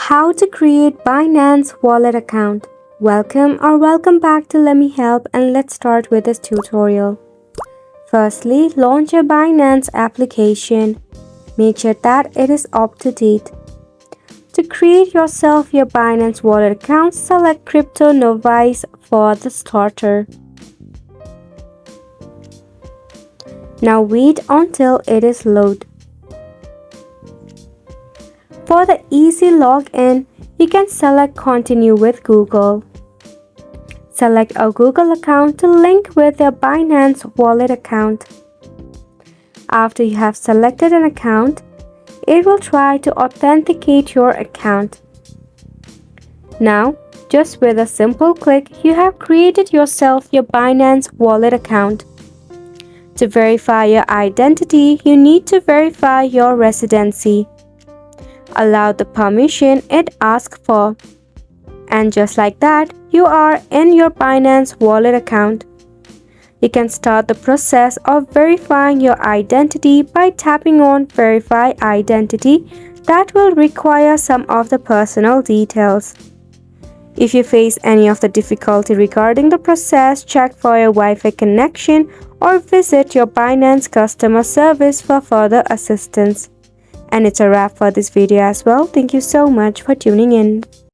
How to create Binance wallet account. Welcome back to Let Me Help, and let's start with this tutorial. Firstly, launch your Binance application. Make sure that it is up to date. To create yourself your Binance wallet account, select Crypto Novice for the starter. Now wait until it is loaded. For the easy login, you can select Continue with Google. Select a Google account to link with your Binance wallet account. After you have selected an account, it will try to authenticate your account. Now, just with a simple click, you have created yourself your Binance wallet account. To verify your identity, you need to verify your residency. Allow the permission it asks for. And just like that, you are in your Binance wallet account. You can start the process of verifying your identity by tapping on Verify Identity. That will require some of the personal details. If you face any of the difficulty regarding the process, check for your Wi-Fi connection or visit your Binance customer service for further assistance. And it's a wrap for this video as well. Thank you so much for tuning in.